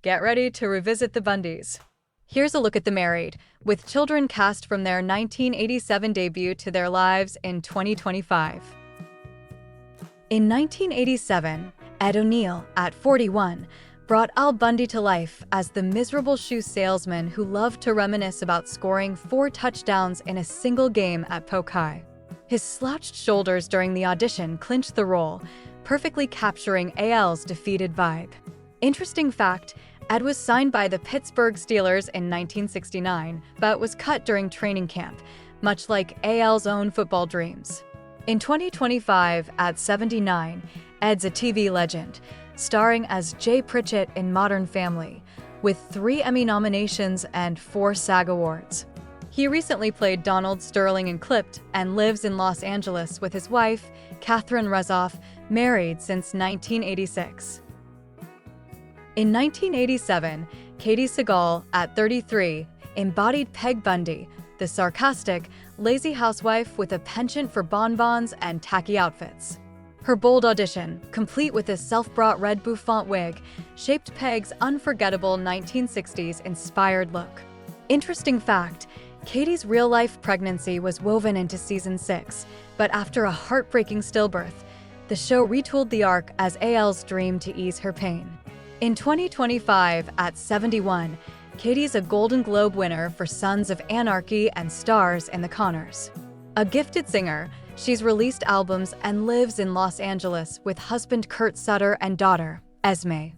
Get ready to revisit the Bundys. Here's a look at The Married, with children cast from their 1987 debut to their lives in 2025. In 1987, Ed ONeal, at 41, brought Al Bundy to life as the miserable shoe salesman who loved to reminisce about scoring 4 touchdowns in a single game at Polk High. His slouched shoulders during the audition clinched the role, perfectly capturing AL's defeated vibe. Interesting fact, Ed was signed by the Pittsburgh Steelers in 1969, but was cut during training camp, much like AL's own football dreams. In 2025, at 79, Ed's a TV legend, starring as Jay Pritchett in Modern Family, with 3 Emmy nominations and 4 SAG Awards. He recently played Donald Sterling in Clipped and lives in Los Angeles with his wife, Catherine Rezoff, married since 1986. In 1987, Katey Seagal, at 33, embodied Peg Bundy, the sarcastic, lazy housewife with a penchant for bonbons and tacky outfits. Her bold audition, complete with a self-brought red bouffant wig, shaped Peg's unforgettable 1960s inspired look. Interesting fact, Katey's real-life pregnancy was woven into season 6, but after a heartbreaking stillbirth, the show retooled the arc as AL's dream to ease her pain. In 2025, at 71, Katey's a Golden Globe winner for Sons of Anarchy and stars in The Conners. A gifted singer, she's released albums and lives in Los Angeles with husband Kurt Sutter and daughter, Esme.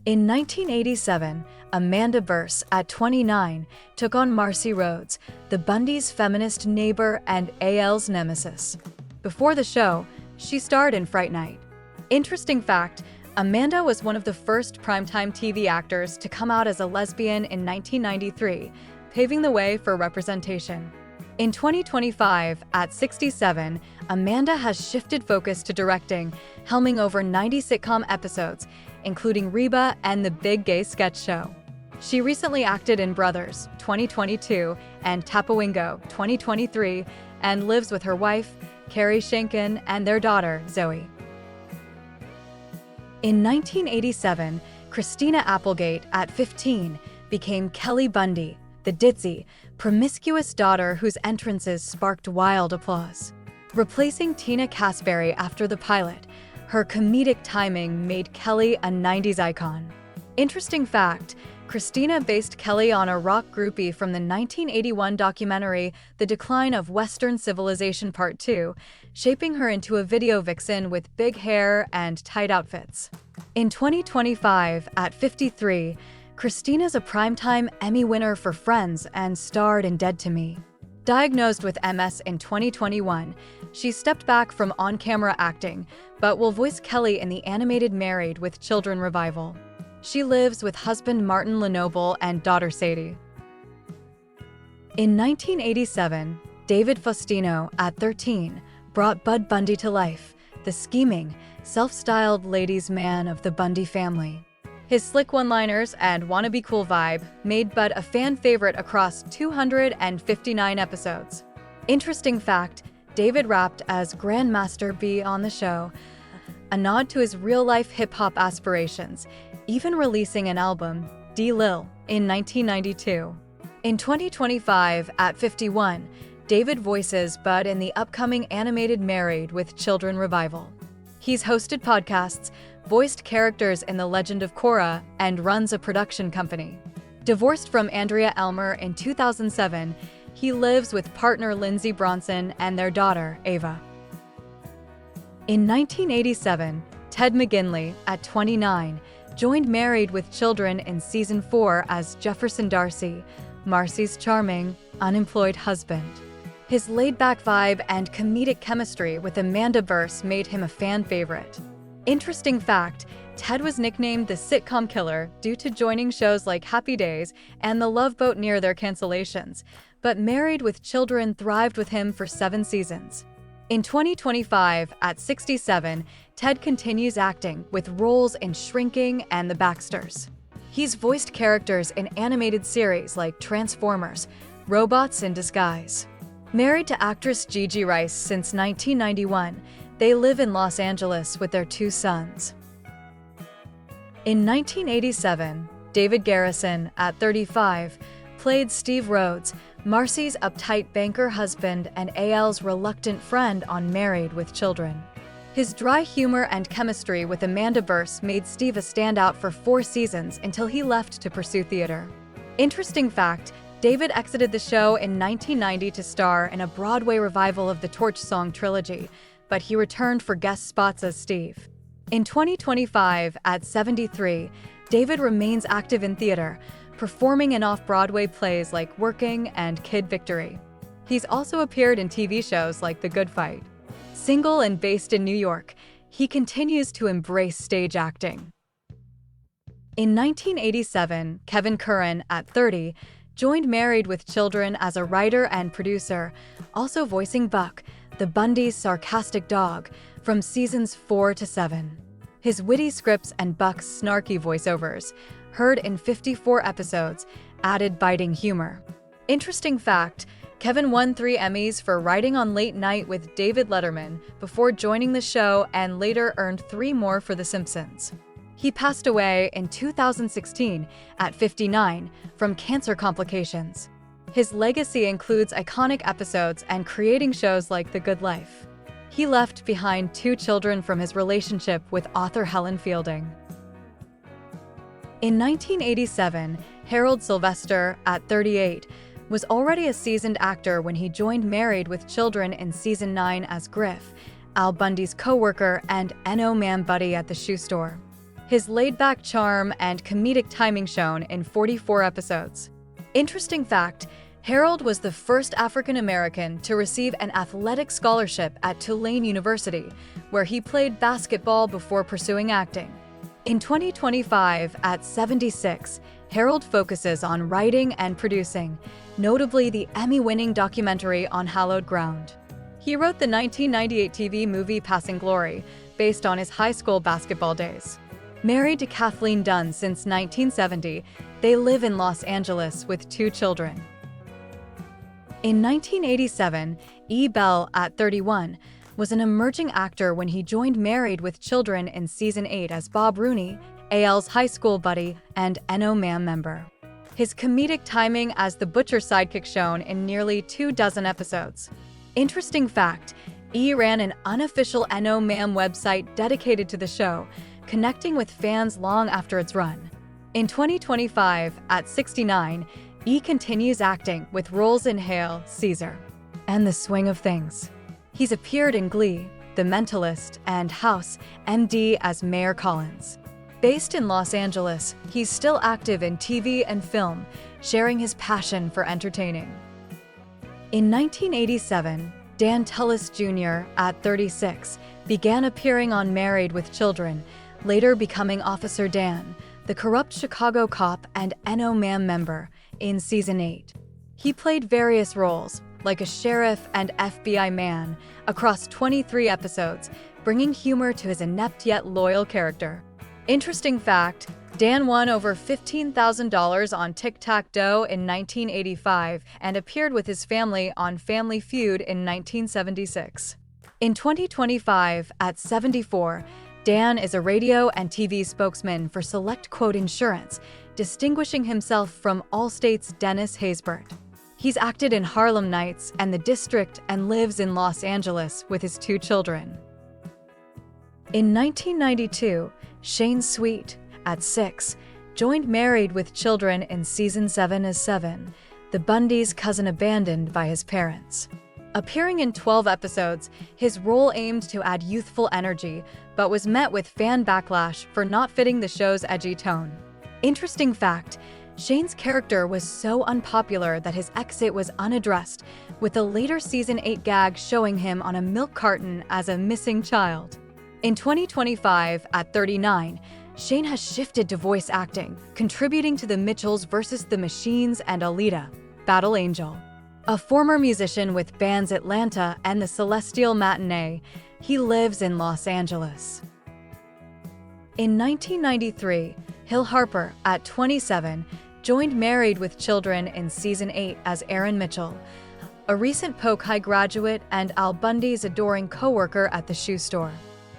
In 1987, Amanda Bearse, at 29, took on Marcy Rhodes, the Bundys' feminist neighbor and AL's nemesis. Before the show, she starred in Fright Night. Interesting fact, Amanda was one of the first primetime TV actors to come out as a lesbian in 1993, paving the way for representation. In 2025, at 67, Amanda has shifted focus to directing, helming over 90 sitcom episodes, including Reba and The Big Gay Sketch Show. She recently acted in Brothers, 2022, and Tapawingo, 2023, and lives with her wife, Carrie Shankin, and their daughter, Zoe. In 1987, Christina Applegate, at 15, became Kelly Bundy, the ditzy, promiscuous daughter whose entrances sparked wild applause. Replacing Tina Casberry after the pilot, her comedic timing made Kelly a 90s icon. Interesting fact, Christina based Kelly on a rock groupie from the 1981 documentary The Decline of Western Civilization Part 2, shaping her into a video vixen with big hair and tight outfits. In 2025, at 53, Christina's a primetime Emmy winner for Friends and starred in Dead to Me. Diagnosed with MS in 2021, she stepped back from on-camera acting, but will voice Kelly in the animated Married with Children revival. She lives with husband Martin Lenoble and daughter Sadie. In 1987, David Faustino, at 13, brought Bud Bundy to life, the scheming, self-styled ladies' man of the Bundy family. His slick one-liners and wannabe cool vibe made Bud a fan favorite across 259 episodes. Interesting fact, David rapped as Grandmaster B on the show, a nod to his real-life hip-hop aspirations, even releasing an album, D-Lil, in 1992. In 2025, at 51, David voices Bud in the upcoming animated Married with Children revival. He's hosted podcasts, voiced characters in The Legend of Korra, and runs a production company. Divorced from Andrea Elmer in 2007, he lives with partner Lindsey Bronson and their daughter, Ava. In 1987, Ted McInley, at 29, joined Married with Children in Season 4 as Jefferson Darcy, Marcy's charming, unemployed husband. His laid-back vibe and comedic chemistry with Amanda Bearse made him a fan favorite. Interesting fact, Ted was nicknamed the sitcom killer due to joining shows like Happy Days and The Love Boat near their cancellations, but Married with Children thrived with him for 7 seasons. In 2025, at 67, Ted continues acting with roles in Shrinking and The Baxters. He's voiced characters in animated series like Transformers, Robots in Disguise. Married to actress Gigi Rice since 1991, they live in Los Angeles with their 2 sons. In 1987, David Garrison, at 35, played Steve Rhodes, Marcy's uptight banker husband and AL's reluctant friend on Married with Children. His dry humor and chemistry with Amanda Bearse made Steve a standout for 4 seasons until he left to pursue theater. Interesting fact, David exited the show in 1990 to star in a Broadway revival of the Torch Song trilogy, but he returned for guest spots as Steve. In 2025, at 73, David remains active in theater, performing in off-Broadway plays like Working and Kid Victory. He's also appeared in TV shows like The Good Fight. Single and based in New York, he continues to embrace stage acting. In 1987, Kevin Curran, at 30, joined Married with Children as a writer and producer, also voicing Buck, the Bundys' sarcastic dog, from seasons 4 to 7. His witty scripts and Buck's snarky voiceovers, heard in 54 episodes, added biting humor. Interesting fact, Kevin won 3 Emmys for writing on Late Night with David Letterman before joining the show and later earned 3 more for The Simpsons. He passed away in 2016 at 59 from cancer complications. His legacy includes iconic episodes and creating shows like The Good Life. He left behind 2 children from his relationship with author Helen Fielding. In 1987, Harold Sylvester, at 38, was already a seasoned actor when he joined Married with Children in season 9 as Griff, Al Bundy's co-worker and NO man buddy at the shoe store. His laid-back charm and comedic timing shown in 44 episodes. Interesting fact, Harold was the first African-American to receive an athletic scholarship at Tulane University, where he played basketball before pursuing acting. In 2025, at 76, Harold focuses on writing and producing, notably the Emmy-winning documentary On Hallowed Ground. He wrote the 1998 TV movie Passing Glory, based on his high school basketball days. Married to Kathleen Dunn since 1970, they live in Los Angeles with 2 children. In 1987, Ebell, at 31, was an emerging actor when he joined Married with Children in season 8 as Bob Rooney, AL's high school buddy and NO man member. His comedic timing as the butcher sidekick shown in nearly 24 episodes. Interesting fact, E ran an unofficial NO man website dedicated to the show, connecting with fans long after its run. In 2025, at 69, E continues acting with roles in Hail, Caesar, and The Swing of Things. He's appeared in Glee, The Mentalist, and House, MD as Mayor Collins. Based in Los Angeles, he's still active in TV and film, sharing his passion for entertaining. In 1987, Dan Telis Jr., at 36, began appearing on Married with Children, later becoming Officer Dan, the corrupt Chicago cop and NO man member, in season 8. He played various roles, like a sheriff and FBI man, across 23 episodes, bringing humor to his inept yet loyal character. Interesting fact, Dan won over $15,000 on Tic-Tac-Toe in 1985 and appeared with his family on Family Feud in 1976. In 2025, at 74, Dan is a radio and TV spokesman for Select Quote Insurance, distinguishing himself from Allstate's Dennis Haysbert. He's acted in Harlem Nights and The District and lives in Los Angeles with his 2 children. In 1992, Shane Sweet, at 6, joined Married with Children in season 7 as 7, the Bundys' cousin abandoned by his parents. Appearing in 12 episodes, his role aimed to add youthful energy, but was met with fan backlash for not fitting the show's edgy tone. Interesting fact, Shane's character was so unpopular that his exit was unaddressed, with a later season 8 gag showing him on a milk carton as a missing child. In 2025, at 39, Shane has shifted to voice acting, contributing to The Mitchells vs. the Machines and Alita: Battle Angel. A former musician with bands Atlanta and the Celestial Matinee, he lives in Los Angeles. In 1993, Hill Harper, at 27, joined Married with Children in season 8 as Aaron Mitchell, a recent Polk High graduate and Al Bundy's adoring co-worker at the shoe store.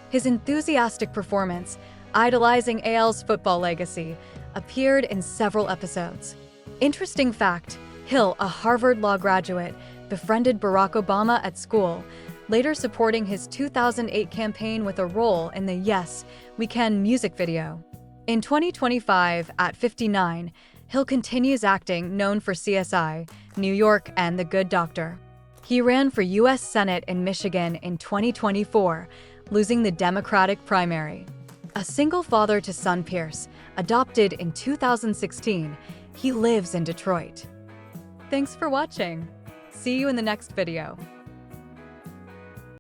His enthusiastic performance, idolizing AL's football legacy, appeared in several episodes. Interesting fact, Hill, a Harvard Law graduate, befriended Barack Obama at school, later supporting his 2008 campaign with a role in the Yes, We Can music video. In 2025, at 59, Hill continues acting, known for CSI, New York, and The Good Doctor. He ran for U.S. Senate in Michigan in 2024, losing the Democratic primary. A single father to son Pierce, adopted in 2016, he lives in Detroit. Thanks for watching. See you in the next video.